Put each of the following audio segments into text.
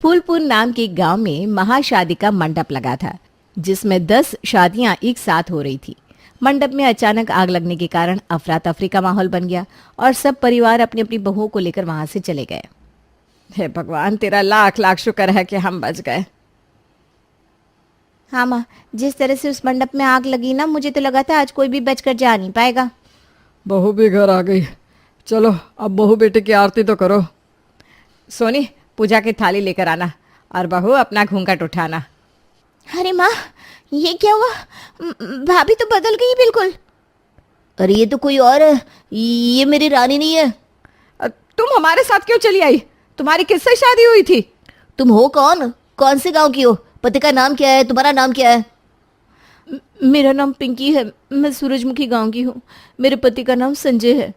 फूलपुर नाम के गांव में महाशादी का मंडप लगा था, जिसमें 10 शादियां एक साथ हो रही थी। मंडप में अचानक आग लगने के कारण अफरा तफरी का माहौल बन गया और सब परिवार अपनी अपनी बहुओं को लेकर वहां से चले गए। हे भगवान, तेरा लाख लाख शुक्र है कि हम बच गए। हाँ माँ, जिस तरह से उस मंडप में आग लगी ना, मुझे तो लगा था आज कोई भी बचकर जा नहीं पाएगा। बहू भी घर आ गई। चलो अब बहू बेटे की आरती तो करो। सोनी, पूजा की थाली लेकर आना और बहू अपना घूंघट उठाना। अरे माँ, ये क्या हुआ? भाभी तो बदल गई बिल्कुल। अरे ये तो कोई और है, ये मेरी रानी नहीं है। तुम हमारे साथ क्यों चली आई? तुम्हारी किससे शादी हुई थी? तुम हो कौन? कौन से गांव की हो? पति का नाम क्या है? तुम्हारा नाम क्या है? मेरा नाम पिंकी है। मैं सूरजमुखी गांव की हूँ। मेरे पति का नाम संजय है।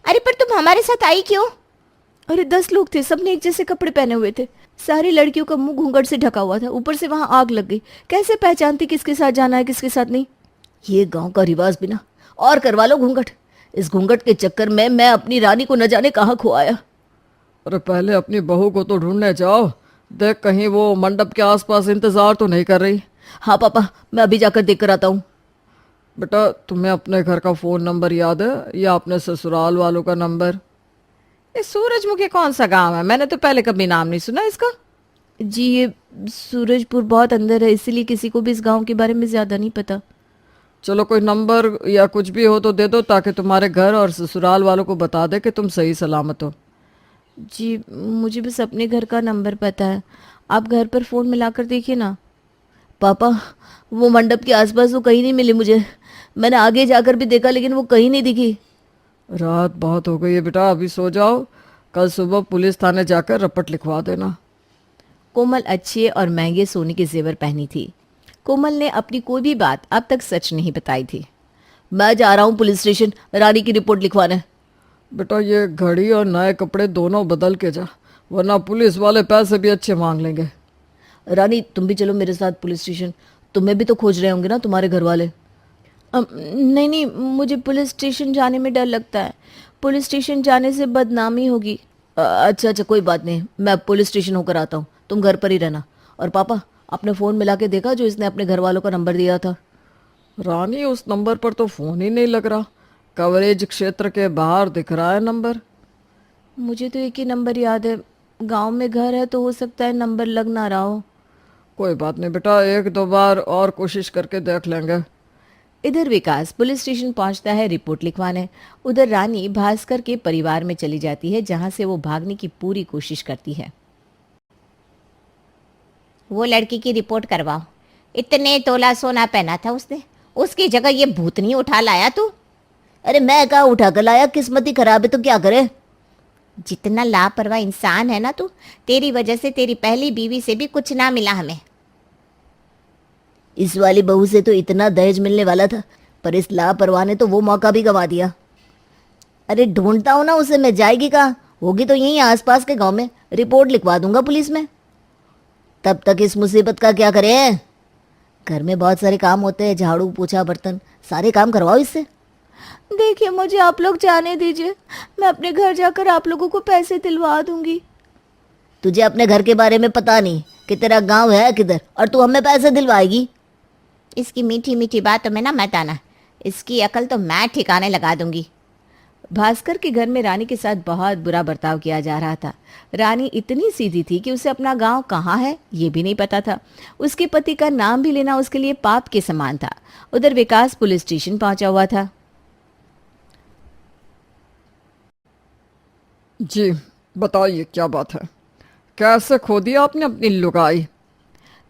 अरे पर तुम हमारे साथ आई क्यों? अरे 10 लोग थे, सबने एक जैसे कपड़े पहने हुए थे। सारी लड़कियों का मुंह घूंघट से ढका हुआ था, ऊपर से वहां आग लग गई। कैसे पहचानती किसके साथ जाना है किसके साथ नहीं? ये गांव का रिवाज बिना और करवा लो घूंघट। इस घूंघट के चक्कर में मैं अपनी रानी को न जाने कहाँ खोआया। अरे पहले अपनी बहू को तो ढूंढने जाओ। देख कहीं वो मंडप के आसपास इंतजार तो नहीं कर रही। हाँ पापा, मैं अभी जाकर देख कर आता हूँ। बेटा, तुम्हें अपने घर का फ़ोन नंबर याद है या अपने ससुराल वालों का नंबर? ये सूरजमुखी कौन सा गांव है? मैंने तो पहले कभी नाम नहीं सुना इसका। जी, ये सूरजपुर बहुत अंदर है, इसीलिए किसी को भी इस गांव के बारे में ज़्यादा नहीं पता। चलो कोई नंबर या कुछ भी हो तो दे दो, ताकि तुम्हारे घर और ससुराल वालों को बता दे कि तुम सही सलामत हो। जी, मुझे बस अपने घर का नंबर पता है। आप घर पर फ़ोन मिलाकर देखिए ना। पापा, वो मंडप के आसपास वो कहीं नहीं मिली मुझे। मैंने आगे जाकर भी देखा, लेकिन वो कहीं नहीं दिखी। रात बहुत हो गई है बेटा, अभी सो जाओ। कल सुबह पुलिस थाने जाकर रपट लिखवा देना। कोमल अच्छे और महंगे सोने के जेवर पहनी थी। कोमल ने अपनी कोई भी बात अब तक सच नहीं बताई थी। मैं जा रहा हूँ पुलिस स्टेशन रानी की रिपोर्ट लिखवाने। बेटा, ये घड़ी और नए कपड़े दोनों बदल के जा, वरना पुलिस वाले पैसे भी अच्छे मांग लेंगे। रानी, तुम भी चलो मेरे साथ पुलिस स्टेशन। तुम्हें भी तो खोज रहे होंगे ना तुम्हारे घर वाले। नहीं नहीं, मुझे पुलिस स्टेशन जाने में डर लगता है। पुलिस स्टेशन जाने से बदनामी होगी। अच्छा अच्छा, कोई बात नहीं, मैं पुलिस स्टेशन होकर आता हूँ। तुम घर पर ही रहना। और पापा, आपने फ़ोन मिला के देखा जो इसने अपने घर वालों का नंबर दिया था? रानी, उस नंबर पर तो फ़ोन ही नहीं लग रहा। कवरेज क्षेत्र के बाहर दिख रहा है नंबर। मुझे तो एक ही नंबर याद है। गांव में घर है तो हो सकता है नंबर लग ना रहा हो। कोई बात नहीं बेटा, 1-2 बार और कोशिश करके देख लेंगे। इधर विकास पुलिस स्टेशन पहुंचता है रिपोर्ट लिखवाने। उधर रानी भास्कर के परिवार में चली जाती है, जहां से वो भागने की पूरी कोशिश करती है। वो लड़की की रिपोर्ट करवाओ। इतने तोला सोना पहना था उसने, उसकी जगह ये भूतनी उठा लाया तू। अरे मैं कहाँ उठा कर लाया, किस्मत ही खराब है तो क्या करे। जितना लापरवाह इंसान है ना तू, तेरी वजह से तेरी पहली बीवी से भी कुछ ना मिला हमें। इस वाली बहू से तो इतना दहेज मिलने वाला था, पर इस लापरवाह ने तो वो मौका भी गंवा दिया। अरे ढूंढता हूँ ना उसे मैं, जाएगी कहाँ? होगी तो यहीं आसपास के गांव में। रिपोर्ट लिखवा दूंगा पुलिस में। तब तक इस मुसीबत का क्या करें? घर में बहुत सारे काम होते हैं, झाड़ू पोछा बर्तन, सारे काम करवाओ इससे। देखिए, मुझे आप लोग जाने दीजिए। मैं अपने घर जाकर आप लोगों को पैसे दिलवा दूंगी। तुझे अपने घर के बारे में पता नहीं कि तेरा गांव है किधर, और तू हमें पैसे दिलवाएगी? इसकी मीठी मीठी बातों में ना मत आना, इसकी अकल तो मैं ठिकाने लगा दूंगी। भास्कर के घर में रानी के साथ बहुत बुरा बर्ताव किया जा रहा था। रानी इतनी सीधी थी कि उसे अपना गांव कहाँ है ये भी नहीं पता था। उसके पति का नाम भी लेना उसके लिए पाप के समान था। उधर विकास पुलिस स्टेशन पहुंचा हुआ था। जी बताइए, क्या बात है? कैसे खो दिया आपने अपनी लुगाई?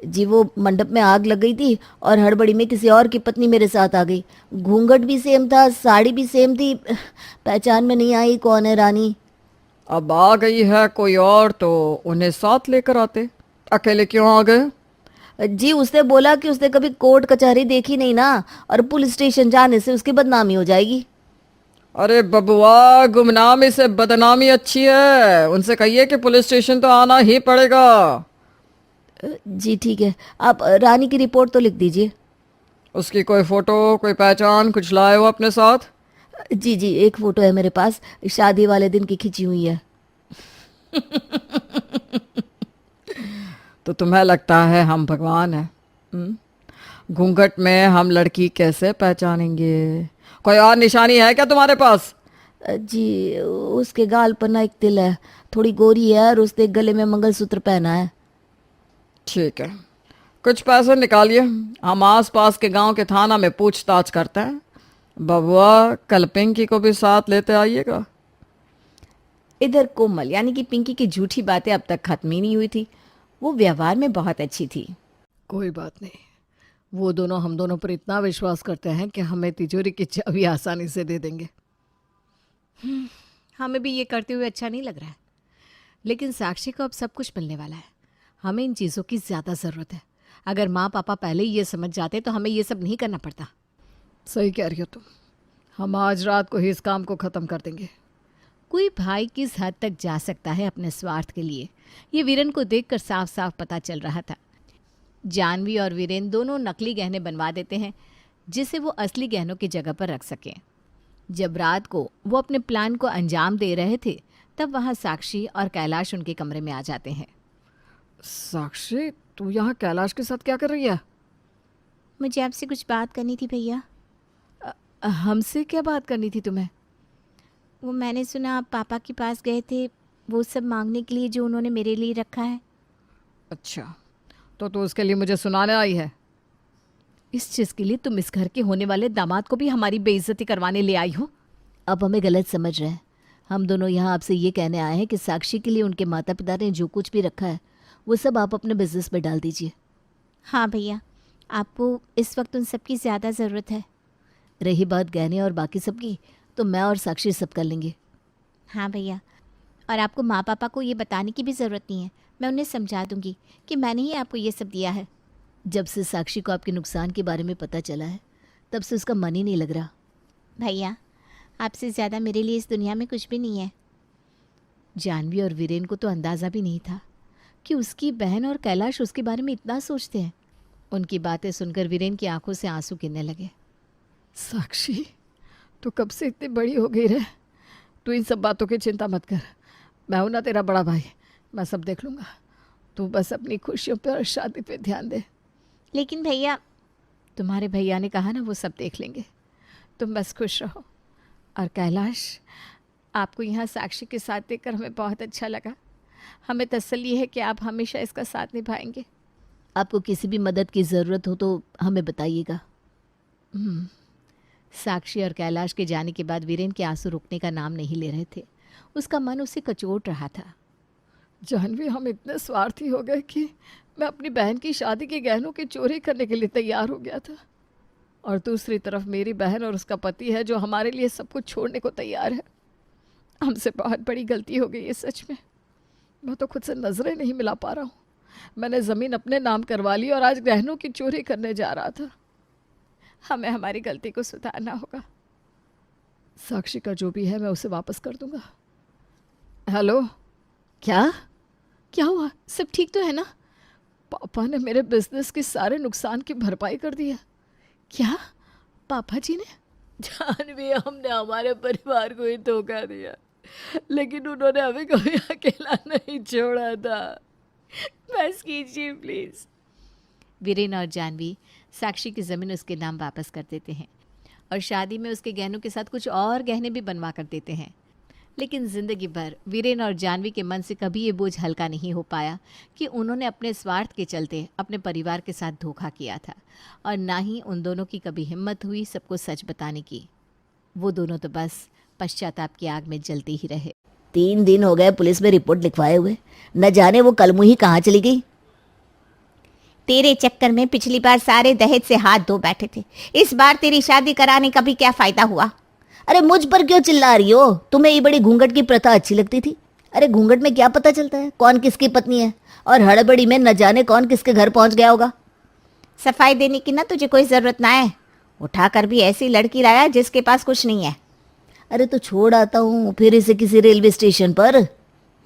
जी, वो मंडप में आग लग गई थी और हड़बड़ी में किसी और की पत्नी मेरे साथ आ गई। घूंघट भी सेम था, साड़ी भी सेम थी, पहचान में नहीं आई कौन है रानी। अब आ गई है कोई और तो उन्हें साथ लेकर आते, अकेले क्यों आ गए? जी, उसने बोला कि उसने कभी कोर्ट कचहरी देखी नहीं ना, और पुलिस स्टेशन जाने से उसकी बदनामी हो जाएगी। अरे बबुआ, गुमनामी से बदनामी अच्छी है। उनसे कहिए कि पुलिस स्टेशन तो आना ही पड़ेगा। जी ठीक है, आप रानी की रिपोर्ट तो लिख दीजिए। उसकी कोई फोटो, कोई पहचान कुछ लाए हो अपने साथ? जी जी, एक फ़ोटो है मेरे पास, शादी वाले दिन की खिंची हुई है। तो तुम्हें लगता है हम भगवान हैं? हम्म? घूंघट में हम लड़की कैसे पहचानेंगे? कोई और निशानी है क्या तुम्हारे पास? जी उसके गाल पर ना एक तिल है, थोड़ी गोरी है और उसने गले में मंगलसूत्र पहना है। ठीक है, कुछ पैसे निकालिए, हम आस पास के गांव के थाना में पूछताछ करते हैं। बबुआ, कल पिंकी को भी साथ लेते आइएगा। इधर कोमल यानी कि पिंकी की झूठी बातें अब तक खत्म ही नहीं हुई थी। वो व्यवहार में बहुत अच्छी थी। कोई बात नहीं, वो दोनों हम दोनों पर इतना विश्वास करते हैं कि हमें तिजोरी की चाबी आसानी से दे देंगे। हमें भी ये करते हुए अच्छा नहीं लग रहा है, लेकिन साक्षी को अब सब कुछ मिलने वाला है। हमें इन चीज़ों की ज़्यादा ज़रूरत है। अगर माँ पापा पहले ही ये समझ जाते तो हमें ये सब नहीं करना पड़ता। सही कह रही हो तुम, हम आज रात को ही इस काम को ख़त्म कर देंगे। कोई भाई किस हद तक जा सकता है अपने स्वार्थ के लिए, ये वीरेन को देखकर साफ साफ पता चल रहा था। जानवी और वीरेन दोनों नकली गहने बनवा देते हैं जिसे वो असली गहनों की जगह पर रख सकें। जब रात को वो अपने प्लान को अंजाम दे रहे थे तब वहाँ साक्षी और कैलाश उनके कमरे में आ जाते हैं। साक्षी, तू यहाँ कैलाश के साथ क्या कर रही है? मुझे आपसे कुछ बात करनी थी भैया। हमसे क्या बात करनी थी तुम्हें? वो मैंने सुना आप पापा के पास गए थे वो सब मांगने के लिए जो उन्होंने मेरे लिए रखा है। अच्छा, तो तू उसके लिए मुझे सुनाने आई है? इस चीज़ के लिए तुम इस घर के होने वाले दामाद को भी हमारी बेइज्जती करवाने ले आई हो? अब हमें गलत समझ रहे हैं। हम दोनों यहाँ आपसे ये कहने आए हैं कि साक्षी के लिए उनके माता पिता ने जो कुछ भी रखा है वो सब आप अपने बिजनेस में डाल दीजिए। हाँ भैया, आपको इस वक्त उन सब की ज़्यादा ज़रूरत है। रही बात गहने और बाकी सब की, तो मैं और साक्षी सब कर लेंगे। हाँ भैया, और आपको माँ पापा को ये बताने की भी ज़रूरत नहीं है। मैं उन्हें समझा दूंगी कि मैंने ही आपको ये सब दिया है। जब से साक्षी को आपके नुकसान के बारे में पता चला है तब से उसका मन ही नहीं लग रहा। भैया, आपसे ज़्यादा मेरे लिए इस दुनिया में कुछ भी नहीं है। जानवी और वीरेन को तो अंदाज़ा भी नहीं था कि उसकी बहन और कैलाश उसके बारे में इतना सोचते हैं। उनकी बातें सुनकर वीरेन की आंखों से आंसू गिरने लगे। साक्षी, तू कब से इतनी बड़ी हो गई रे? तू इन सब बातों की चिंता मत कर, मैं हूं ना तेरा बड़ा भाई, मैं सब देख लूँगा। तू बस अपनी खुशियों पे और शादी पे ध्यान दे। लेकिन भैया, तुम्हारे भैया ने कहा ना वो सब देख लेंगे, तुम बस खुश रहो। और कैलाश, आपको यहाँ साक्षी के साथ देखकर हमें बहुत अच्छा लगा। हमें तसल्ली है कि आप हमेशा इसका साथ निभाएंगे। आपको किसी भी मदद की ज़रूरत हो तो हमें बताइएगा। साक्षी और कैलाश के जाने के बाद वीरेन के आंसू रुकने का नाम नहीं ले रहे थे। उसका मन उसे कचोट रहा था। जानवी, हम इतने स्वार्थी हो गए कि मैं अपनी बहन की शादी के गहनों की चोरी करने के लिए तैयार हो गया था, और दूसरी तरफ मेरी बहन और उसका पति है जो हमारे लिए सब कुछ छोड़ने को तैयार है। हमसे बहुत बड़ी गलती हो गई है सच में। मैं तो खुद से नज़रें नहीं मिला पा रहा हूँ। मैंने ज़मीन अपने नाम करवा ली और आज गहनों की चोरी करने जा रहा था। हमें हमारी गलती को सुधारना होगा। साक्षी का जो भी है मैं उसे वापस कर दूंगा। हेलो, क्या हुआ? सब ठीक तो है ना? पापा ने मेरे बिजनेस के सारे नुकसान की भरपाई कर दी है। क्या पापा जी ने? जानवी, हमने हमारे परिवार को ही धोखा दिया, लेकिन उन्होंने हमें कभी अकेला नहीं छोड़ा था। बस कीजिए प्लीज़। वीरेन और जानवी साक्षी की ज़मीन उसके नाम वापस कर देते हैं और शादी में उसके गहनों के साथ कुछ और गहने भी बनवा कर देते हैं। लेकिन ज़िंदगी भर वीरेन और जानवी के मन से कभी ये बोझ हल्का नहीं हो पाया कि उन्होंने अपने स्वार्थ के चलते अपने परिवार के साथ धोखा किया था, और ना ही उन दोनों की कभी हिम्मत हुई सबको सच बताने की। वो दोनों तो बस पश्चाताप की आग में जलते ही रहे। 3 दिन हो गए पुलिस में रिपोर्ट लिखवाए हुए, न जाने वो कलमुही कहाँ चली गई। तेरे चक्कर में पिछली बार सारे दहेज से हाथ धो बैठे थे, इस बार तेरी शादी कराने का भी क्या फ़ायदा हुआ? अरे मुझ पर क्यों चिल्ला रही हो? तुम्हें ये बड़ी घूंघट की प्रथा अच्छी लगती थी। अरे घूंघट में क्या पता चलता है कौन किसकी पत्नी है, और हड़बड़ी में न जाने कौन किसके घर पहुंच गया होगा। सफाई देने की ना तुझे कोई ज़रूरत ना है। उठाकर भी ऐसी लड़की लाया जिसके पास कुछ नहीं है। अरे तो छोड़ आता हूँ फिर इसे किसी रेलवे स्टेशन पर।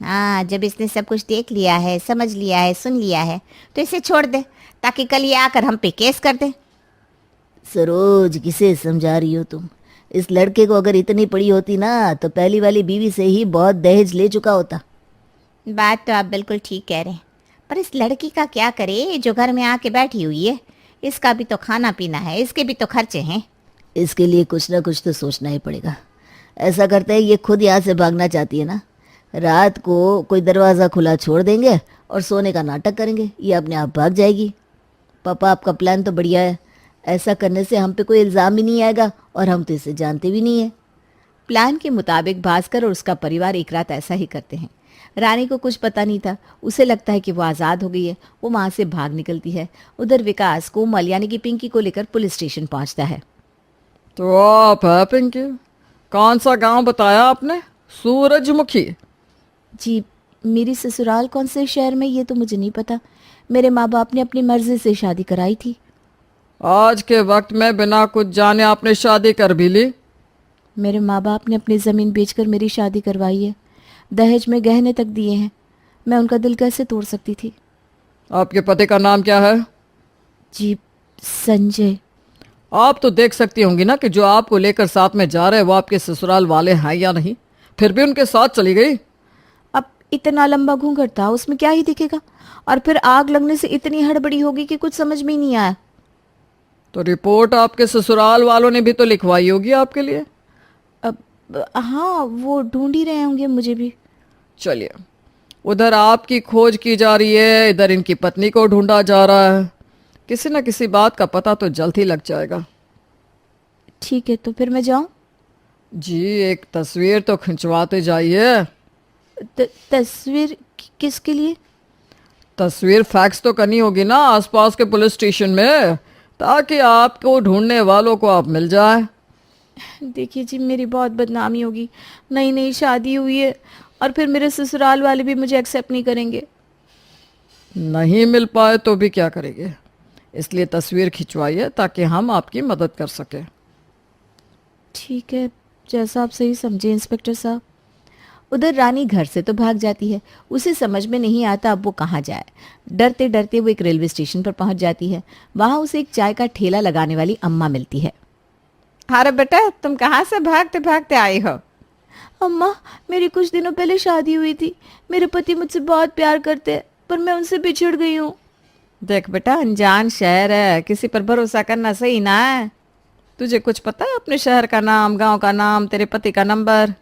हाँ, जब इसने सब कुछ देख लिया है, समझ लिया है, सुन लिया है, तो इसे छोड़ दे ताकि कल ये आकर हम पे केस कर दे। सरोज, किसे समझा रही हो तुम? इस लड़के को अगर इतनी पड़ी होती ना तो पहली वाली बीवी से ही बहुत दहेज ले चुका होता। बात तो आप बिल्कुल ठीक कह रहे हैं, पर इस लड़की का क्या करे जो घर में आके बैठी हुई है? इसका भी तो खाना पीना है, इसके भी तो खर्चे हैं। इसके लिए कुछ ना कुछ तो सोचना ही पड़ेगा। ऐसा करते हैं, ये खुद यहाँ से भागना चाहती है ना, रात को कोई दरवाज़ा खुला छोड़ देंगे और सोने का नाटक करेंगे, ये अपने आप भाग जाएगी। पापा आपका प्लान तो बढ़िया है, ऐसा करने से हम पे कोई इल्ज़ाम भी नहीं आएगा और हम तो इसे जानते भी नहीं है। प्लान के मुताबिक भास्कर और उसका परिवार एक रात ऐसा ही करते हैं। रानी को कुछ पता नहीं था, उसे लगता है कि वो आज़ाद हो गई है, वो वहाँ से भाग निकलती है। उधर विकास कोमल यानी कि पिंकी को लेकर पुलिस स्टेशन पहुँचता है। तो आप है पिंकी? कौन सा गांव बताया आपने? सूरजमुखी? जी, मेरी ससुराल कौन से शहर में ये तो मुझे नहीं पता। मेरे माँ बाप ने अपनी मर्जी से शादी कराई थी। आज के वक्त में बिना कुछ जाने आपने शादी कर भी ली? मेरे माँ बाप ने अपनी ज़मीन बेचकर मेरी शादी करवाई है, दहेज में गहने तक दिए हैं। मैं उनका दिल कैसे तोड़ सकती थी? आपके पति का नाम क्या है? जी, संजय। आप तो देख सकती होंगी ना कि जो आपको लेकर साथ में जा रहे हैं वो आपके ससुराल वाले हैं या नहीं, फिर भी उनके साथ चली गई। अब इतना लंबा घूंघट था, उसमें क्या ही दिखेगा? और फिर आग लगने से इतनी हड़बड़ी होगी कि कुछ समझ में ही नहीं आया। तो रिपोर्ट आपके ससुराल वालों ने भी तो लिखवाई होगी आपके लिए। अब हाँ, वो ढूंढ ही रहे होंगे मुझे भी। चलिए, उधर आपकी खोज की जा रही है, इधर इनकी पत्नी को ढूंढा जा रहा है। किसी न किसी बात का पता तो जल्द ही लग जाएगा। ठीक है, तो फिर मैं जाऊं? जी, एक तस्वीर तो खिंचवाते जाइए। तस्वीर किसके लिए? तस्वीर फैक्स तो करनी होगी ना आसपास के पुलिस स्टेशन में, ताकि आपको ढूंढने वालों को आप मिल जाए। देखिए जी, मेरी बहुत बदनामी होगी। नई नई शादी हुई है और फिर मेरे ससुराल वाले भी मुझे एक्सेप्ट नहीं करेंगे। नहीं मिल पाए तो भी क्या करेंगे, इसलिए तस्वीर खिंचवाइए ताकि हम आपकी मदद कर सकें। ठीक है, जैसा आप सही समझे इंस्पेक्टर साहब। उधर रानी घर से तो भाग जाती है, उसे समझ में नहीं आता अब वो कहाँ जाए। डरते डरते वो एक रेलवे स्टेशन पर पहुंच जाती है। वहाँ उसे एक चाय का ठेला लगाने वाली अम्मा मिलती है। अरे बेटा, तुम कहाँ से भागते भागते आई हो? अम्मा, मेरी कुछ दिनों पहले शादी हुई थी। मेरे पति मुझसे बहुत प्यार करते हैं, पर मैं उनसे बिछड़ गई हूँ। देख बेटा, अनजान शहर है, किसी पर भरोसा करना सही ना है। तुझे कुछ पता है अपने शहर का नाम, गांव का नाम, तेरे पति का नंबर?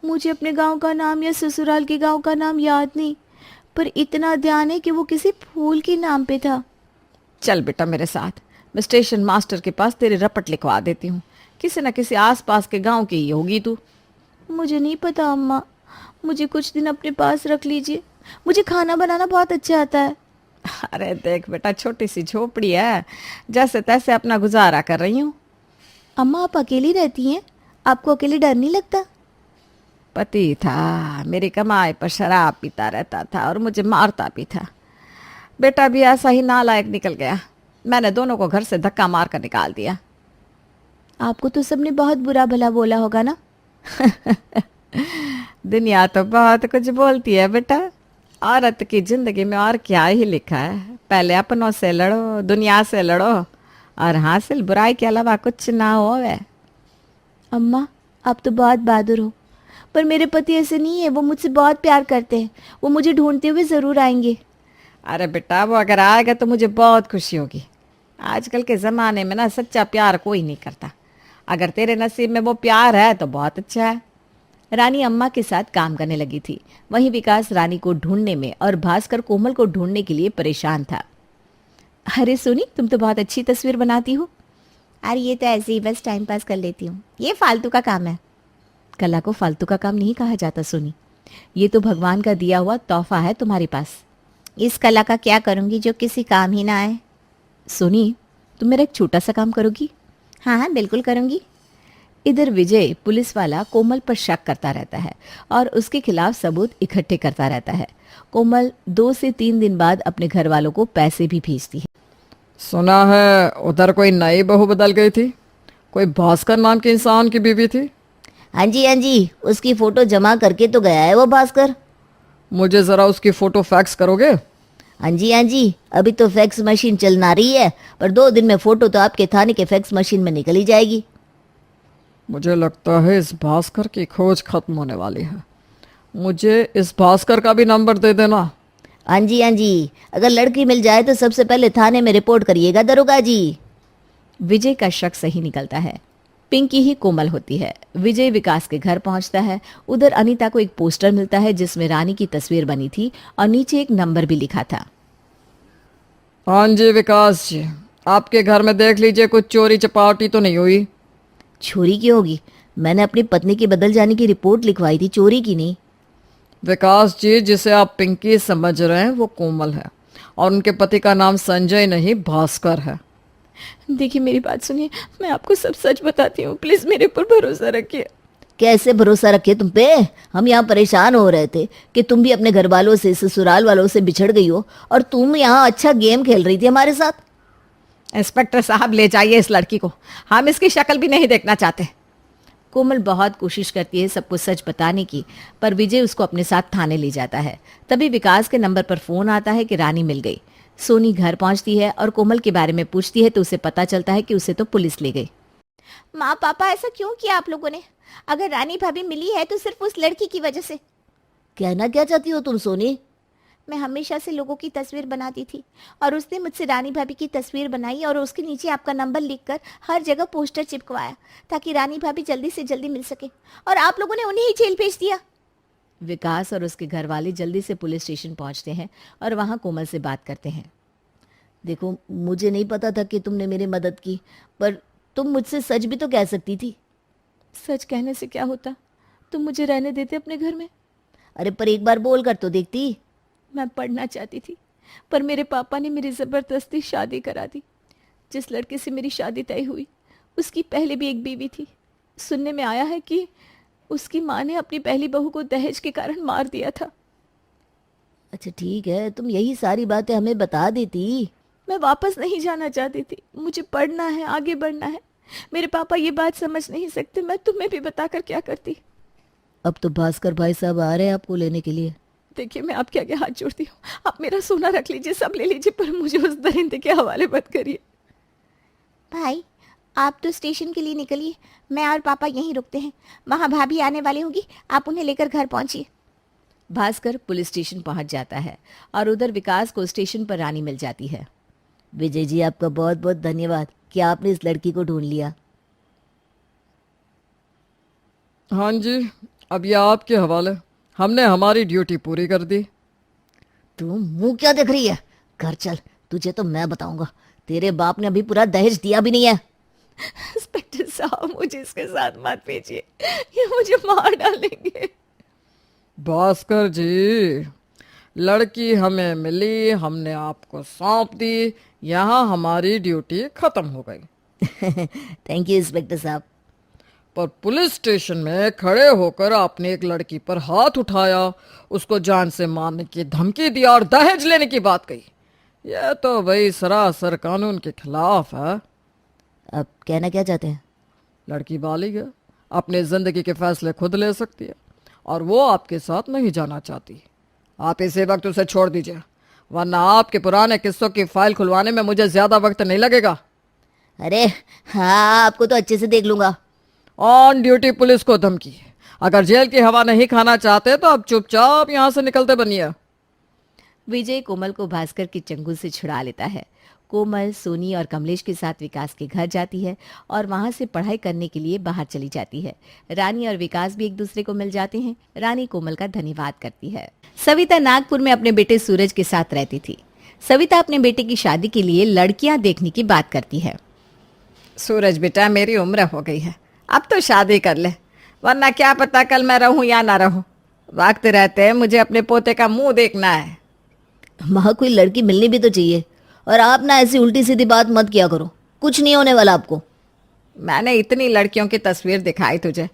मुझे अपने गांव का नाम या ससुराल के गांव का नाम याद नहीं, पर इतना ध्यान है कि वो किसी फूल के नाम पे था। चल बेटा मेरे साथ, मैं स्टेशन मास्टर के पास तेरी रपट लिखवा देती हूँ। किसी न किसी आसपास के गांव की ही होगी तू। मुझे नहीं पता अम्मा, मुझे कुछ दिन अपने पास रख लीजिए। मुझे खाना बनाना बहुत अच्छा आता है। अरे देख बेटा, छोटी सी झोपड़ी है, जैसे तैसे अपना गुजारा कर रही हूँ। अम्मा, आप अकेली रहती हैं? आपको अकेले डर नहीं लगता? पति था, मेरी कमाई पर शराब पीता रहता था और मुझे मारता भी था। बेटा भी ऐसा ही नालायक निकल गया। मैंने दोनों को घर से धक्का मार कर निकाल दिया। आपको तो सबने बहुत बुरा भला बोला होगा ना? दुनिया तो बहुत कुछ बोलती है बेटा। औरत की जिंदगी में और क्या ही लिखा है, पहले अपनों से लड़ो, दुनिया से लड़ो और हासिल बुराई के अलावा कुछ ना हो। वे अम्मा, आप तो बहुत बहादुर हो, पर मेरे पति ऐसे नहीं है। वो मुझसे बहुत प्यार करते हैं, वो मुझे ढूंढते हुए ज़रूर आएंगे। अरे बेटा, वो अगर आएगा तो मुझे बहुत खुशी होगी। आजकल के ज़माने में ना सच्चा प्यार कोई नहीं करता। अगर तेरे नसीब में वो प्यार है तो बहुत अच्छा है। रानी अम्मा के साथ काम करने लगी थी। वहीं विकास रानी को ढूंढने में और भास्कर कोमल को ढूंढने के लिए परेशान था। अरे सोनी, तुम तो बहुत अच्छी तस्वीर बनाती हो। अरे ये तो ऐसे ही बस टाइम पास कर लेती हूँ, ये फालतू का काम है। कला को फालतू का काम नहीं कहा जाता सोनी, ये तो भगवान का दिया हुआ तोहफा है तुम्हारे पास। इस कला का क्या करूँगी जो किसी काम ही ना आए? सोनी, तुम मेरा एक छोटा सा काम करोगी? हाँ हाँ, बिल्कुल करूँगी। इधर विजय पुलिस वाला कोमल पर शक करता रहता है और उसके खिलाफ सबूत इकट्ठे करता रहता है। कोमल 2 से 3 दिन बाद अपने घर वालों को पैसे भी भेजती है। सुना है उधर कोई नई बहू बदल गई थी, कोई भास्कर नाम के इंसान की बीवी थी। हाँ जी, उसकी फोटो जमा करके तो गया है वो भास्कर। मुझे ज़रा उसकी फ़ोटो फैक्स करोगे? हाँ जी, अभी तो फैक्स मशीन चलना रही है, पर 2 दिन में फ़ोटो तो आपके थाने के फैक्स मशीन में निकल ही जाएगी। मुझे लगता है इस भास्कर की खोज खत्म होने वाली है। मुझे इस भास्कर का भी नंबर दे देना। हाँ जी हाँ जी, अगर लड़की मिल जाए तो सबसे पहले थाने में रिपोर्ट करिएगा दरोगा जी। विजय का शक सही निकलता है। पिंकी ही कोमल होती है। विजय विकास के घर पहुंचता है। उधर अनीता को एक पोस्टर मिलता है जिसमें रानी की तस्वीर बनी थी और नीचे एक नंबर भी लिखा था। हाँ जी विकास जी, आपके घर में देख लीजिए कुछ चोरी चपाटी तो नहीं हुई। चोरी की होगी? मैंने अपनी पत्नी के बदल जाने की रिपोर्ट लिखवाई थी, चोरी की नहीं। विकास जी, जिसे आप पिंकी समझ रहे हैं वो कोमल है और उनके पति का नाम संजय नहीं भास्कर है। देखिए मेरी बात सुनिए, मैं आपको सब सच बताती हूँ, प्लीज मेरे ऊपर भरोसा रखिए। कैसे भरोसा रखे तुम पे? हम यहाँ परेशान हो रहे थे कि तुम भी अपने घर वालों से, ससुराल वालों से बिछड़ गई हो और तुम यहाँ अच्छा गेम खेल रही थी हमारे साथ। इंस्पेक्टर साहब ले जाइए इस लड़की को, हम इसकी शक्ल भी नहीं देखना चाहते। कोमल बहुत कोशिश करती है सबको सच बताने की, पर विजय उसको अपने साथ थाने ले जाता है। तभी विकास के नंबर पर फोन आता है कि रानी मिल गई। सोनी घर पहुंचती है और कोमल के बारे में पूछती है तो उसे पता चलता है कि उसे तो पुलिस ले गई। माँ पापा, ऐसा क्यों किया आप लोगों ने? अगर रानी भाभी मिली है तो सिर्फ उस लड़की की वजह से। कहना क्या चाहती हो तुम सोनी? मैं हमेशा से लोगों की तस्वीर बनाती थी और उसने मुझसे रानी भाभी की तस्वीर बनाई और उसके नीचे आपका नंबर लिखकर हर जगह पोस्टर चिपकवाया ताकि रानी भाभी जल्दी से जल्दी मिल सके, और आप लोगों ने उन्हें ही जेल भेज दिया। विकास और उसके घर वाले जल्दी से पुलिस स्टेशन पहुंचते हैं और वहां कोमल से बात करते हैं। देखो, मुझे नहीं पता था कि तुमने मेरी मदद की, पर तुम मुझसे सच भी तो कह सकती थी। सच कहने से क्या होता, तुम मुझे रहने देते अपने घर में? अरे पर एक बार बोल कर तो देखती। मैं पढ़ना चाहती थी, पर मेरे पापा ने मेरी ज़बरदस्ती शादी करा दी। जिस लड़के से मेरी शादी तय हुई उसकी पहले भी एक बीवी थी। सुनने में आया है कि उसकी माँ ने अपनी पहली बहू को दहेज के कारण मार दिया था। अच्छा ठीक है, तुम यही सारी बातें हमें बता देती। मैं वापस नहीं जाना चाहती थी, मुझे पढ़ना है, आगे बढ़ना है। मेरे पापा ये बात समझ नहीं सकते, मैं तुम्हें भी बताकर क्या करती। अब तो भास्कर भाई साहब आ रहे हैं आपको लेने के लिए। देखिए मैं आपके आगे हाथ जोड़ती हूँ, आप मेरा सोना रख लीजिए, सब ले लीजिए, पर मुझे उस दरिंदे के हवाले मत करिए। भाई, आप तो स्टेशन के लिए निकलिए, मैं और पापा यहीं रुकते हैं। वहाँ भाभी आने वाली होगी, आप उन्हें लेकर घर पहुँचिए। भास्कर पुलिस स्टेशन पहुंच जाता है और उधर विकास को स्टेशन पर रानी मिल जाती है। विजय जी, आपका बहुत बहुत धन्यवाद कि आपने इस लड़की को ढूंढ लिया। हाँ जी, अब यह आपके हवाले, हमने हमारी ड्यूटी पूरी कर दी। तू मुंह क्या देख रही है? घर चल, तुझे तो मैं बताऊंगा। तेरे बाप ने अभी पूरा दहेज दिया भी नहीं है। इंस्पेक्टर साहब, मुझे इसके साथ मत भेजिए, ये मुझे मार डालेंगे। भास्कर जी, लड़की हमें मिली, हमने आपको सौंप दी, यहाँ हमारी ड्यूटी खत्म हो गई। थैंक यू इंस्पेक्टर साहब। पर पुलिस स्टेशन में खड़े होकर आपने एक लड़की पर हाथ उठाया, उसको जान से मारने की धमकी दिया और दहेज लेने की बात कही। यह तो भाई सरासर कानून के खिलाफ है। अब कहना क्या चाहते हैं? लड़की बालिग है, अपनी जिंदगी के फैसले खुद ले सकती है और वो आपके साथ नहीं जाना चाहती। आप इसी वक्त उसे छोड़ दीजिए, वरना आपके पुराने किस्सों की फाइल खुलवाने में मुझे ज्यादा वक्त नहीं लगेगा। अरे हाँ, आपको तो अच्छे से देख लूंगा। ऑन ड्यूटी पुलिस को धमकी, अगर जेल की हवा नहीं खाना चाहते तो आप चुपचाप यहाँ से निकलते बनिए। विजय कोमल को भास्कर के चंगुल से छुड़ा लेता है। कोमल सोनी और कमलेश के साथ विकास के घर जाती है और वहां से पढ़ाई करने के लिए बाहर चली जाती है। रानी और विकास भी एक दूसरे को मिल जाते हैं। रानी कोमल का धन्यवाद करती है। सविता नागपुर में अपने बेटे सूरज के साथ रहती थी। सविता अपने बेटे की शादी के लिए लड़कियां देखने की बात करती है। सूरज बेटा, मेरी उम्र हो गई है, अब तो शादी कर ले, वरना क्या पता कल मैं रहूं या ना रहूं। वक्त रहते मुझे अपने पोते का मुंह देखना है। माँ, कोई लड़की मिलनी भी तो चाहिए, और आप ना ऐसी उल्टी सीधी बात मत किया करो, कुछ नहीं होने वाला आपको। मैंने इतनी लड़कियों की तस्वीर दिखाई तुझे,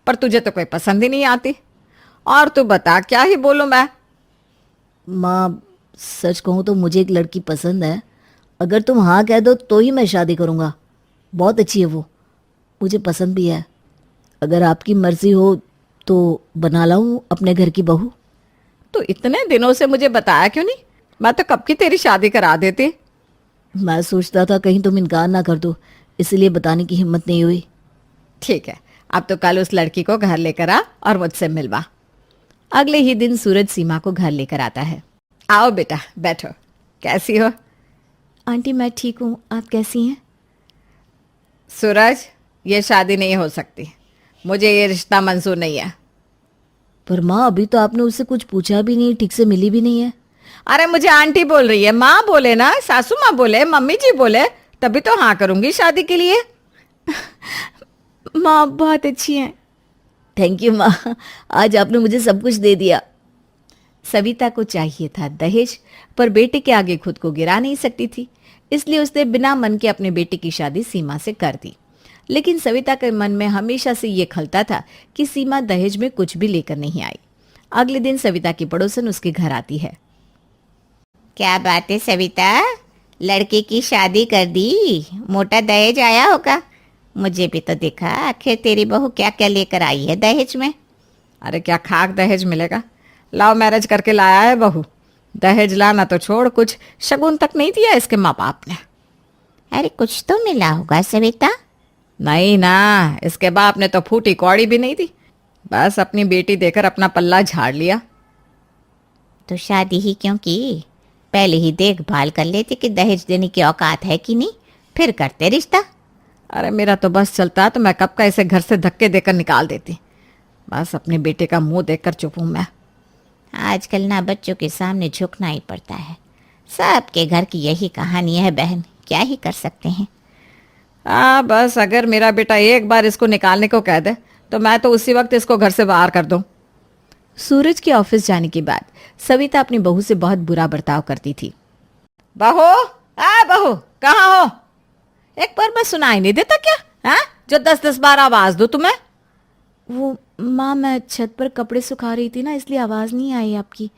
पर तुझे तो कोई पसंद ही नहीं आती। और तू बता, क्या ही बोलूं मैं? माँ, सच कहूँ तो मुझे एक लड़की पसंद है। अगर तुम हाँ कह दो तो ही मैं शादी करूँगा। बहुत अच्छी है वो, मुझे पसंद भी है। अगर आपकी मर्जी हो तो बना लाऊं अपने घर की बहू। तो इतने दिनों से मुझे बताया क्यों नहीं? मैं तो कब की तेरी शादी करा देती। मैं सोचता था कहीं तुम इनकार ना कर दो, इसलिए बताने की हिम्मत नहीं हुई। ठीक है, अब तो कल उस लड़की को घर लेकर आ और मुझसे मिलवा। अगले ही दिन सूरज सीमा को घर लेकर आता है। आओ बेटा बैठो। कैसी हो? आंटी मैं ठीक हूँ, आप कैसी हैं? सूरज, ये शादी नहीं हो सकती। मुझे ये रिश्ता मंजूर नहीं है। पर माँ अभी तो आपने उससे कुछ पूछा भी नहीं, ठीक से मिली भी नहीं है। अरे मुझे आंटी बोल रही है, माँ बोले ना, सासू माँ बोले, मम्मी जी बोले, तभी तो हाँ करूंगी शादी के लिए। माँ बहुत अच्छी हैं। थैंक यू माँ, आज आपने मुझे सब कुछ दे दिया। सविता को चाहिए था दहेज, पर बेटे के आगे खुद को गिरा नहीं सकती थी, इसलिए उसने बिना मन के अपने बेटे की शादी सीमा से कर दी। लेकिन सविता के मन में हमेशा से ये खलता था कि सीमा दहेज में कुछ भी लेकर नहीं आई। अगले दिन सविता की पड़ोसन उसके घर आती है। क्या बात है सविता, लड़के की शादी कर दी, मोटा दहेज आया होगा। मुझे भी तो दिखा, आखिर तेरी बहू क्या क्या लेकर आई है दहेज में। अरे क्या खाक दहेज मिलेगा, लव मैरिज करके लाया है बहू। दहेज लाना तो छोड़, कुछ शगुन तक नहीं दिया इसके माँ बाप ने। अरे कुछ तो मिला होगा सविता। नहीं ना, इसके बाप ने तो फूटी कौड़ी भी नहीं दी, बस अपनी बेटी देकर अपना पल्ला झाड़ लिया। तो शादी ही क्यों की? पहले ही देखभाल कर लेते कि दहेज देने की औकात है कि नहीं, फिर करते रिश्ता। अरे मेरा तो बस चलता तो मैं कब का इसे घर से धक्के देकर निकाल देती। बस अपने बेटे का मुंह देखकर चुप हूं मैं। आजकल ना बच्चों के सामने झुकना ही पड़ता है। सबके घर की यही कहानी है बहन, क्या ही कर सकते हैं। बस अगर मेरा बेटा एक बार इसको निकालने को कह दे तो मैं तो उसी वक्त इसको घर से बाहर कर दूं। सूरज के ऑफिस जाने के बाद सविता अपनी बहू से बहुत बुरा बर्ताव करती थी। बहू, बहू कहाँ हो? एक बार मैं सुनाई नहीं देता क्या? हाँ, जो 10-10 बार आवाज दो तुम्हें। वो माँ, मैं छत पर कपड़े सुखा रही थी ना, इसलिए आवाज़ नहीं आई आपकी।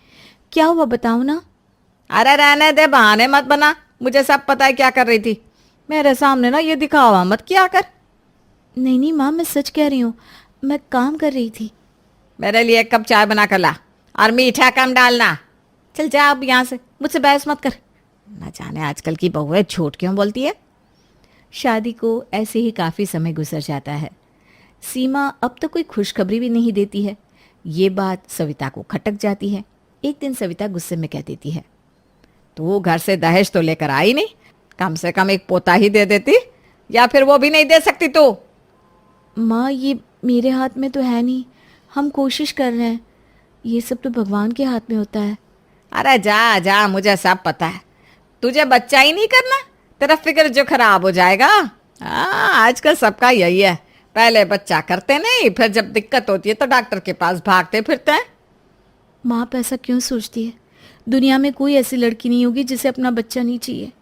क्या हुआ बताओ ना। अरे रहने दे, बहाने मत बना, मुझे सब पता है क्या कर रही थी। मेरे सामने ना ये दिखावा मत किया कर। नहीं नहीं माँ, मैं सच कह रही हूँ, मैं काम कर रही थी। मेरे लिए एक कप चाय बना कर ला और मीठा कम डालना। चल जा अब यहाँ से, मुझसे बहस मत कर। न जाने आजकल की बहुएं झूठ क्यों बोलती है। शादी को ऐसे ही काफ़ी समय गुजर जाता है। सीमा अब तक कोई खुशखबरी भी नहीं देती है। ये बात सविता को खटक जाती है। एक दिन सविता गुस्से में कह देती है, तू घर से दहेज तो लेकर आई नहीं, कम से कम एक पोता ही दे देती, या फिर वो भी नहीं दे सकती तू? माँ ये मेरे हाथ में तो है नहीं, हम कोशिश कर रहे हैं, ये सब तो भगवान के हाथ में होता है। अरे जा जा, मुझे सब पता है, तुझे बच्चा ही नहीं करना, तेरा फिक्र जो खराब हो जाएगा। आजकल सबका यही है, पहले बच्चा करते नहीं, फिर जब दिक्कत होती है तो डॉक्टर के पास भागते फिरते हैं। माँ आप ऐसा क्यों सोचती है? दुनिया में कोई ऐसी लड़की नहीं होगी जिसे अपना बच्चा नहीं चाहिए,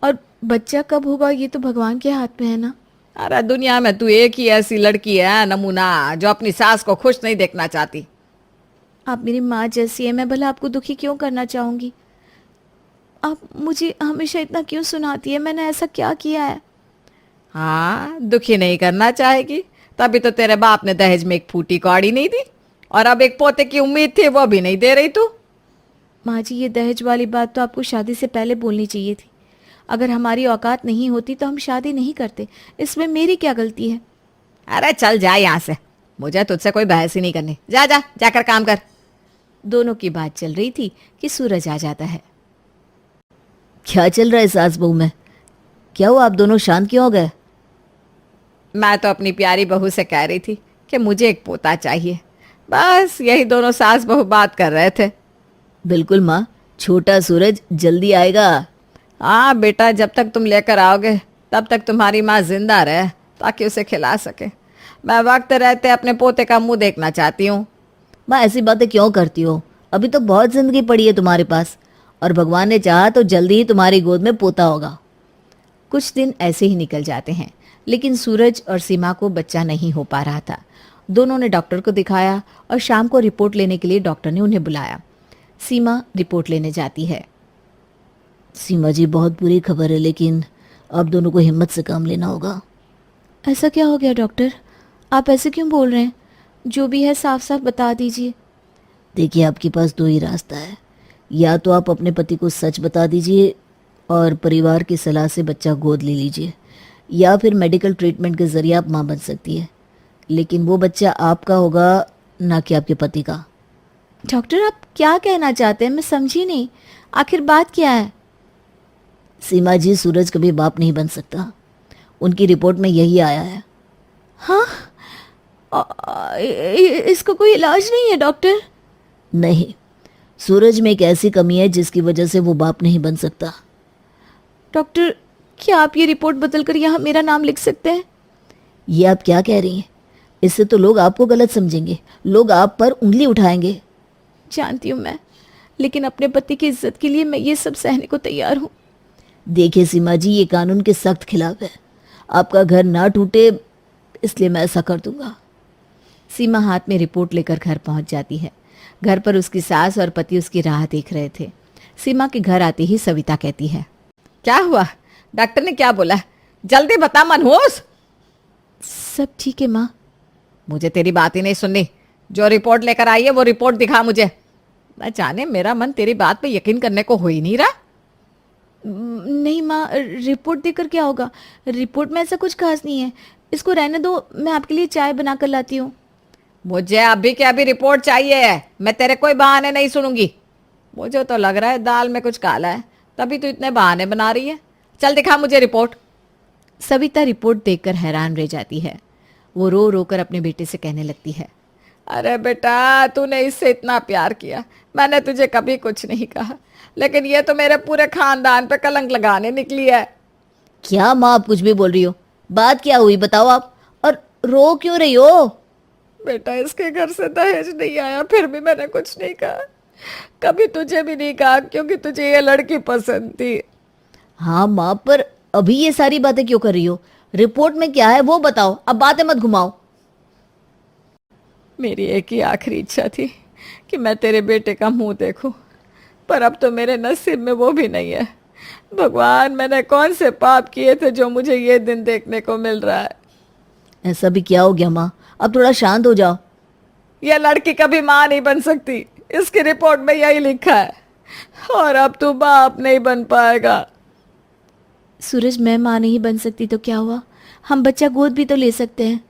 और बच्चा कब होगा ये तो भगवान के हाथ में है ना। अरे दुनिया में तू एक ही ऐसी लड़की है नमूना, जो अपनी सास को खुश नहीं देखना चाहती। आप मेरी माँ जैसी है, मैं भला आपको दुखी क्यों करना चाहूँगी? आप मुझे हमेशा इतना क्यों सुनाती है? मैंने ऐसा क्या किया है? हाँ, दुखी नहीं करना चाहेगी, तभी तो तेरे बाप ने दहेज में एक फूटी कौड़ी नहीं दी, और अब एक पोते की उम्मीद थी वो भी नहीं दे रही तू। माँ जी ये दहेज वाली बात तो आपको शादी से पहले बोलनी चाहिए थी। अगर हमारी औकात नहीं होती तो हम शादी नहीं करते, इसमें मेरी क्या गलती है? अरे चल जा यहाँ से, मुझे तुझसे कोई बहस ही नहीं करनी। जा जा, जाकर काम कर। दोनों की बात चल रही थी कि सूरज आ जाता है। क्या चल रहा है सास बहू में? क्या हुआ, आप दोनों शांत क्यों हो गए? मैं तो अपनी प्यारी बहू से कह रही थी कि मुझे एक पोता चाहिए, बस यही दोनों सास बहू बात कर रहे थे। बिल्कुल माँ, छोटा सूरज जल्दी आएगा। हाँ बेटा, जब तक तुम लेकर आओगे तब तक तुम्हारी माँ जिंदा रहे, ताकि उसे खिला सके। मैं वक्त रहते अपने पोते का मुंह देखना चाहती हूँ। माँ ऐसी बातें क्यों करती हो? अभी तो बहुत जिंदगी पड़ी है तुम्हारे पास, और भगवान ने चाहा तो जल्दी ही तुम्हारी गोद में पोता होगा। कुछ दिन ऐसे ही निकल जाते हैं, लेकिन सूरज और सीमा को बच्चा नहीं हो पा रहा था। दोनों ने डॉक्टर को दिखाया और शाम को रिपोर्ट लेने के लिए डॉक्टर ने उन्हें बुलाया। सीमा रिपोर्ट लेने जाती है। सीमा जी बहुत बुरी खबर है, लेकिन अब दोनों को हिम्मत से काम लेना होगा। ऐसा क्या हो गया डॉक्टर? आप ऐसे क्यों बोल रहे हैं? जो भी है साफ साफ बता दीजिए। देखिए आपके पास दो ही रास्ता है, या तो आप अपने पति को सच बता दीजिए और परिवार की सलाह से बच्चा गोद ले लीजिए, या फिर मेडिकल ट्रीटमेंट के ज़रिए आप माँ बन सकती है, लेकिन वो बच्चा आपका होगा, ना कि आपके पति का। डॉक्टर आप क्या कहना चाहते हैं, मैं समझी नहीं, आखिर बात क्या है? सीमा जी, सूरज कभी बाप नहीं बन सकता। उनकी रिपोर्ट में यही आया है। हाँ, इसका कोई इलाज नहीं है डॉक्टर? नहीं, सूरज में एक ऐसी कमी है जिसकी वजह से वो बाप नहीं बन सकता। डॉक्टर, क्या आप ये रिपोर्ट बदलकर यहाँ मेरा नाम लिख सकते हैं? ये आप क्या कह रही हैं? इससे तो लोग आपको गलत समझेंगे, लोग आप पर उंगली उठाएंगे। जानती हूँ मैं, लेकिन अपने पति की इज्जत के लिए मैं ये सब सहने को तैयार हूँ। देखिए सीमा जी, ये कानून के सख्त खिलाफ है। आपका घर ना टूटे इसलिए मैं ऐसा कर दूंगा। सीमा हाथ में रिपोर्ट लेकर घर पहुंच जाती है। घर पर उसकी सास और पति उसकी राह देख रहे थे। सीमा के घर आते ही सविता कहती है, क्या हुआ? डॉक्टर ने क्या बोला? जल्दी बता मनहूस। सब ठीक है माँ। मुझे तेरी बात ही नहीं सुननी। जो रिपोर्ट लेकर आई है वो रिपोर्ट दिखा मुझे। मैं जाने, मेरा मन तेरी बात पे यकीन करने को हो ही नहीं रहा। नहीं माँ, रिपोर्ट देकर क्या होगा? रिपोर्ट में ऐसा कुछ खास नहीं है, इसको रहने दो, मैं आपके लिए चाय बना कर लाती हूँ। मुझे अभी के अभी रिपोर्ट चाहिए है। मैं तेरे कोई बहाने नहीं सुनूंगी। मुझे तो लग रहा है दाल में कुछ काला है, तभी तो इतने बहाने बना रही है। चल दिखा मुझे रिपोर्ट। सविता रिपोर्ट देखकर हैरान रह जाती है। वो रो रो कर अपने बेटे से कहने लगती है, अरे बेटा, तूने इससे इतना प्यार किया, मैंने तुझे कभी कुछ नहीं कहा, लेकिन ये तो मेरे पूरे खानदान पे कलंक लगाने निकली है। क्या माँ, आप कुछ भी बोल रही हो? बात क्या हुई बताओ आप, और रो क्यों रही हो? बेटा, इसके घर से दहेज नहीं आया, फिर भी मैंने कुछ नहीं कहा। कभी तुझे भी नहीं कहा, क्योंकि तुझे ये लड़की पसंद थी। हाँ माँ, पर अभी ये सारी बातें क्यों कर रही हो? रिपोर्ट में क्या है वो बताओ, अब बातें मत घुमाओ। मेरी एक ही आखिरी इच्छा थी कि मैं तेरे बेटे का मुंह देखूं, पर अब तो मेरे नसीब में वो भी नहीं है। भगवान, मैंने कौन से पाप किए थे जो मुझे ये दिन देखने को मिल रहा है। ऐसा भी क्या हो गया माँ? अब थोड़ा शांत हो जाओ। यह लड़की कभी माँ नहीं बन सकती, इसकी रिपोर्ट में यही लिखा है, और अब तू बाप नहीं बन पाएगा। सूरज, मैं माँ नहीं बन सकती तो क्या हुआ, हम बच्चा गोद भी तो ले सकते हैं।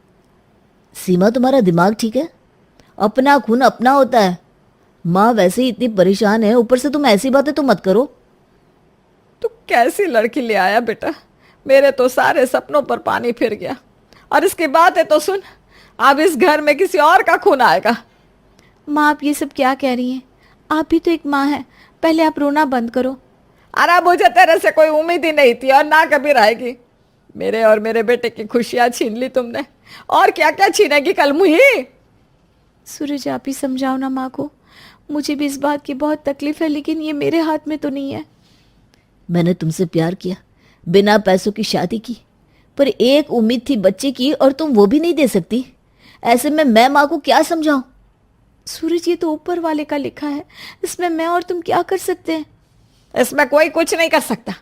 सीमा, तुम्हारा दिमाग ठीक है? अपना खून अपना होता है। माँ वैसे ही इतनी परेशान है, ऊपर से तुम ऐसी बातें तो मत करो। तू कैसी लड़की ले आया बेटा? मेरे तो सारे सपनों पर पानी फिर गया। और इसकी बातें तो सुन, अब इस घर में किसी और का खून आएगा। माँ, आप ये सब क्या कह रही हैं? आप भी तो एक माँ हैं, पहले आप रोना बंद करो। अरे मुझे तेरे से कोई उम्मीद ही नहीं थी, और ना कभी रहेगी। मेरे और मेरे बेटे की खुशियां छीन ली तुमने, और क्या क्या छीनेगी कल मुही। सूरज, आप ही समझाओ ना माँ को, मुझे भी इस बात की बहुत तकलीफ है, लेकिन ये मेरे हाथ में तो नहीं है। मैंने तुमसे प्यार किया, बिना पैसों की शादी की, पर एक उम्मीद थी बच्चे की और तुम वो भी नहीं दे सकती। ऐसे में मैं माँ को क्या समझाऊं? सूरज, ये तो ऊपर वाले का लिखा है, इसमें मैं और तुम क्या कर सकते हैं? इसमें कोई कुछ नहीं कर सकता,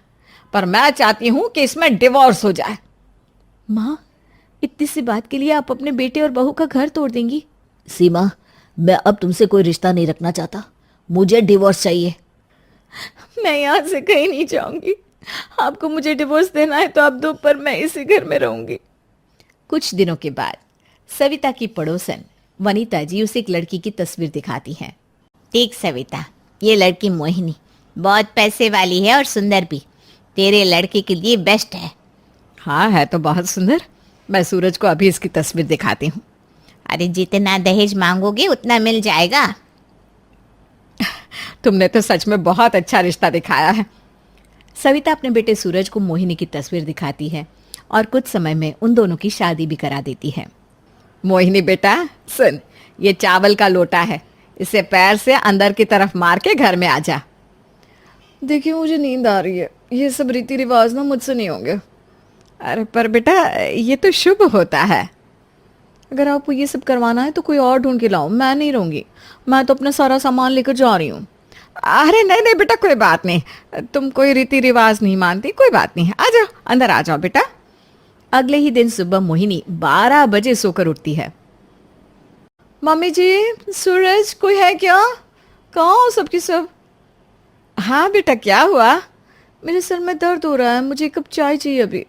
पर मैं चाहती हूं कि इसमें डिवोर्स हो जाए। माँ, इतनी सी बात के लिए आप अपने बेटे और बहू का घर तोड़ देंगी? सीमा, मैं अब तुमसे कोई रिश्ता नहीं रखना चाहता, मुझे डिवोर्स चाहिए। मैं यहाँ से कहीं नहीं जाऊंगी। आपको मुझे डिवोर्स देना है तो आप दो, पर मैं इसी घर में रहूंगी। कुछ दिनों के बाद सविता की पड़ोसन वनीता जी उसे एक लड़की की तस्वीर दिखाती हैं। देख सविता, ये लड़की मोहिनी बहुत पैसे वाली है और सुंदर भी, तेरे लड़के के लिए बेस्ट है। हाँ, है तो बहुत सुंदर। मैं सूरज को अभी इसकी तस्वीर दिखाती हूँ। अरे जितना दहेज मांगोगे उतना मिल जाएगा। तुमने तो सच में बहुत अच्छा रिश्ता दिखाया है। सविता अपने बेटे सूरज को मोहिनी की तस्वीर दिखाती है और कुछ समय में उन दोनों की शादी भी करा देती है। मोहिनी बेटा सुन, ये चावल का लोटा है, इसे पैर से अंदर की तरफ मार के घर में आ जा। देखिए, मुझे नींद आ रही है, ये सब रीति रिवाज ना मुझसे नहीं होंगे। अरे पर बेटा, ये तो शुभ होता है। अगर आपको ये सब करवाना है तो कोई और ढूंढ के लाओ, मैं नहीं रहूंगी। मैं तो अपना सारा सामान लेकर जा रही हूँ। अरे नहीं नहीं बेटा, कोई बात नहीं, तुम कोई रीति रिवाज नहीं मानती, कोई बात नहीं, आ जाओ, अंदर आ जाओ बेटा। अगले ही दिन सुबह मोहिनी 12 बजे सोकर उठती है। मम्मी जी, सूरज, कोई है क्या? कहाँ हो सबकी सब? हाँ बेटा, क्या हुआ? मेरे सर में दर्द हो रहा है, मुझे एक कप चाय चाहिए अभी।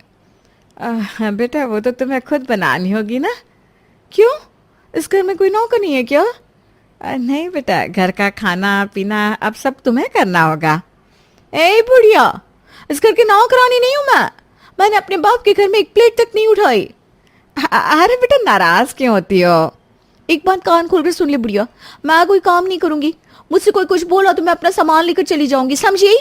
हाँ बेटा, वो तो तुम्हें खुद बनानी होगी ना। क्यों? इस घर में कोई नौकर नहीं है क्या? नहीं बेटा, घर का खाना पीना अब सब तुम्हें करना होगा। ए बुढ़िया, इस घर की नौकरानी नहीं हूं मैं। मैंने अपने बाप के घर में एक प्लेट तक नहीं उठाई। अरे बेटा, नाराज क्यों होती हो? एक बात कान खोल कर सुन ले बुढ़िया, मैं कोई काम नहीं करूंगी। मुझसे कोई कुछ बोला तो मैं अपना सामान लेकर चली जाऊंगी, समझी?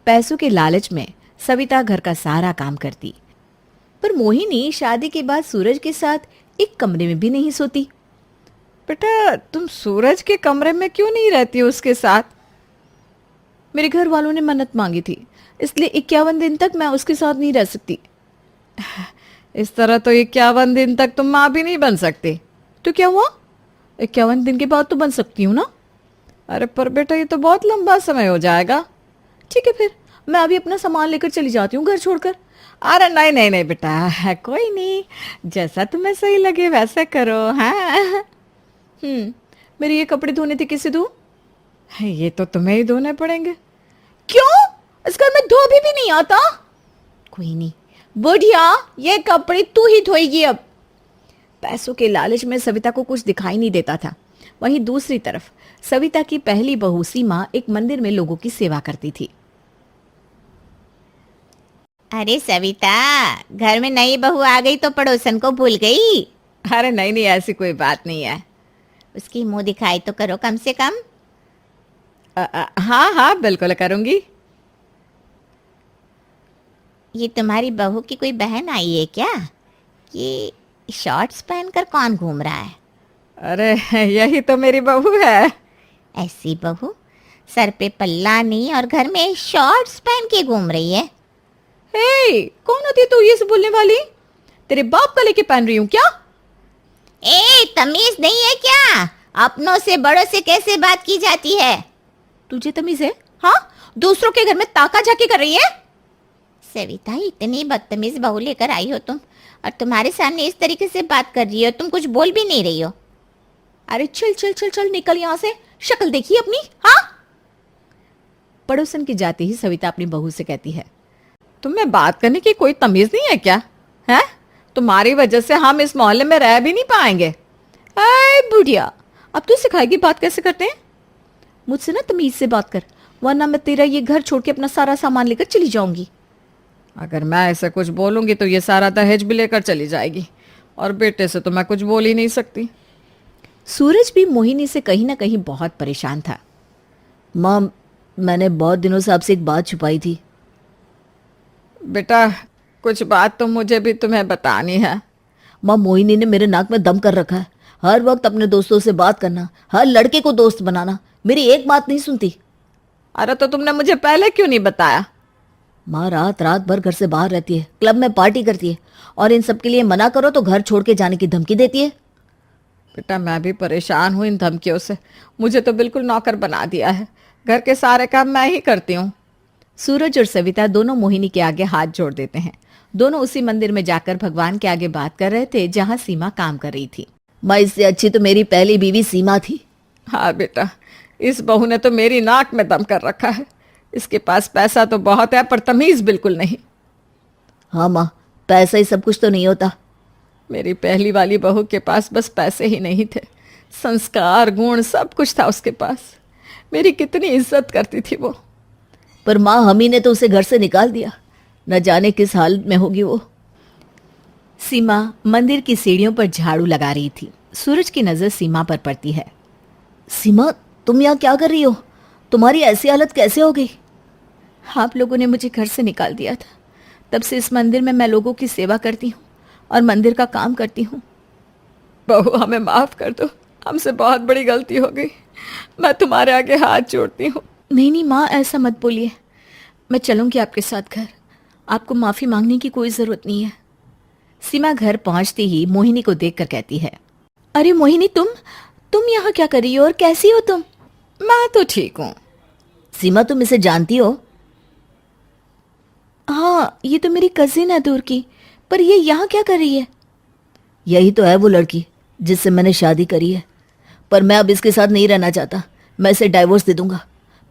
पैसों के लालच में सविता घर का सारा काम करती, पर मोहिनी शादी के बाद सूरज के साथ एक कमरे में भी नहीं सोती। बेटा, तुम सूरज के कमरे में क्यों नहीं रहती हो उसके साथ? मेरे घर वालों ने मन्नत मांगी थी, इसलिए 51 दिन तक मैं उसके साथ नहीं रह सकती। इस तरह तो 51 दिन तक तुम माँ भी नहीं बन सकती। तो क्या हुआ? 51 दिन के बाद तो बन सकती हूँ ना। अरे पर बेटा, ये तो बहुत लंबा समय हो जाएगा। ठीक है, फिर मैं अभी अपना सामान लेकर चली जाती हूँ घर छोड़कर। अरे नहीं नहीं नहीं बेटा, कोई नहीं, जैसा तुम्हें सही लगे वैसे करो। हाँ, मेरे ये कपड़े धोने थे, किसे दूँ? ये तो तुम्हें ही धोने पड़ेंगे। क्यों? इस घर में धोबी भी नहीं आता? कोई नहीं बुढ़िया, ये कपड़े तू ही धोएगी अब। पैसों के लालच में सविता को कुछ दिखाई नहीं देता था। वहीं दूसरी तरफ सविता की पहली बहू सीमा एक मंदिर में लोगों की सेवा करती थी। अरे सविता, घर में नई बहू आ गई तो पड़ोसन को भूल गई? अरे नहीं नहीं, ऐसी कोई बात नहीं है। उसकी मुंह दिखाई तो करो कम से कम। हाँ हाँ, बिल्कुल करूंगी। ये तुम्हारी बहू की कोई बहन आई है क्या? ये शॉर्ट्स पहनकर कौन घूम रहा है? अरे यही तो मेरी बहू है। ऐसी बहू, सर पे पल्ला नहीं और घर में शॉर्ट्स पहन के घूम रही है। हे, कौन होती है तू ये सब बोलने वाली? तेरे बाप का लेके पहन रही हूँ क्या? ए, तमीज नहीं है क्या? अपनों से बड़ों से कैसे बात की जाती है? तुझे तमीज है? हाँ, दूसरों के घर में ताका झाकी कर रही है। सविता, इतनी बदतमीज बहू लेकर आई हो तुम, और तुम्हारे सामने इस तरीके से बात कर रही हो, तुम कुछ बोल भी नहीं रही हो। अरे चल चल चल चल, निकल यहाँ से। शक्ल देखी अपनी? हाँ। पड़ोसन की जाती ही सविता अपनी बहू से कहती है, तुम्हें बात करने की कोई तमीज नहीं है क्या? है, तुम्हारी वजह से हम इस मोहल्ले में रह भी नहीं पाएंगे। अरे बुढ़िया, अब तू सिखाएगी बात कैसे करते हैं? मुझसे ना तमीज से बात कर, वरना मैं तेरा ये घर छोड़ के अपना सारा सामान लेकर चली जाऊंगी। अगर मैं ऐसे कुछ बोलूंगी तो ये सारा दहेज भी लेकर चली जाएगी, और बेटे से तो मैं कुछ बोल ही नहीं सकती। सूरज भी मोहिनी से कहीं ना कहीं बहुत परेशान था। माँ, मैंने बहुत दिनों से आपसे एक बात छुपाई थी। बेटा, कुछ बात तो मुझे भी तुम्हें बतानी है। माँ, मोहिनी ने मेरे नाक में दम कर रखा है। हर वक्त अपने दोस्तों से बात करना, हर लड़के को दोस्त बनाना, मेरी एक बात नहीं सुनती। अरे तो तुमने मुझे पहले क्यों नहीं बताया? माँ रात रात भर घर से बाहर रहती है, क्लब में पार्टी करती है, और इन सब के लिए मना करो तो घर छोड़ के जाने की धमकी देती है। बेटा, मैं भी परेशान हूँ इन धमकियों से। मुझे तो बिल्कुल नौकर बना दिया है। घर के सारे काम मैं ही करती हूँ। सूरज और सविता दोनों मोहिनी के आगे हाथ जोड़ देते हैं। दोनों उसी मंदिर में जाकर भगवान के आगे बात कर रहे थे जहाँ सीमा काम कर रही थी। माँ, इससे अच्छी तो मेरी पहली बीवी सीमा थी। हाँ बेटा, इस बहू ने तो मेरी नाक में दम कर रखा है। इसके पास पैसा तो बहुत है, पर तमीज बिल्कुल नहीं। हाँ माँ, पैसा ही सब कुछ तो नहीं होता। मेरी पहली वाली बहू के पास बस पैसे ही नहीं थे, संस्कार गुण सब कुछ था उसके पास। मेरी कितनी इज्जत करती थी वो। पर माँ, हम ही ने तो उसे घर से निकाल दिया। न जाने किस हालत में होगी वो। सीमा मंदिर की सीढ़ियों पर झाड़ू लगा रही थी। सूरज की नजर सीमा पर पड़ती है। सीमा, तुम यहाँ क्या कर रही हो? तुम्हारी ऐसी हालत कैसे हो गई? आप लोगों ने मुझे घर से निकाल दिया था। तब से इस मंदिर में मैं लोगों की सेवा करती हूँ और मंदिर का काम करती हूँ। बहू, हमें माफ कर दो, हमसे बहुत बड़ी गलती हो गई। मैं तुम्हारे आगे हाथ जोड़ती हूँ। नहीं नहीं माँ, ऐसा मत बोलिए। मैं चलूँगी आपके साथ घर। आपको माफ़ी मांगने की कोई ज़रूरत नहीं है। सीमा घर पहुँचती ही मोहिनी को देखकर कहती है, अरे मोहिनी, तुम यहाँ क्या कर रही हो और कैसी हो तुम? मैं तो ठीक हूँ। सीमा, तुम इसे जानती हो? हाँ, ये तो मेरी कजिन है दूर की, पर ये यहाँ क्या कर रही है? यही तो है वो लड़की जिससे मैंने शादी करी है, पर मैं अब इसके साथ नहीं रहना चाहता। मैं इसे डाइवोर्स दे दूंगा।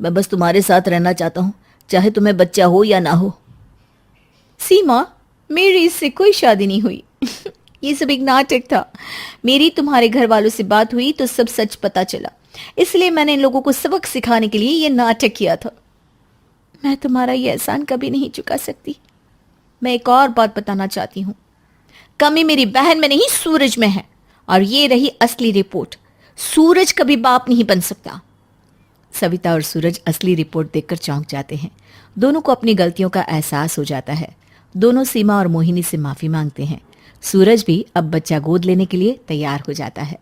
मैं बस तुम्हारे साथ रहना चाहता हूँ, चाहे तुम्हें बच्चा हो या ना हो। सीमा, मेरी इससे कोई शादी नहीं हुई। ये सब एक नाटक था। मेरी तुम्हारे घर वालों से बात हुई तो सब सच पता चला, इसलिए मैंने इन लोगों को सबक सिखाने के लिए ये नाटक किया था। मैं तुम्हारा ये एहसान कभी नहीं चुका सकती। मैं एक और बात बताना चाहती हूँ, कमी मेरी बहन में नहीं सूरज में है। और ये रही असली रिपोर्ट, सूरज कभी बाप नहीं बन सकता। सविता और सूरज असली रिपोर्ट देखकर चौंक जाते हैं। दोनों को अपनी गलतियों का एहसास हो जाता है। दोनों सीमा और मोहिनी से माफी मांगते हैं। सूरज भी अब बच्चा गोद लेने के लिए तैयार हो जाता है।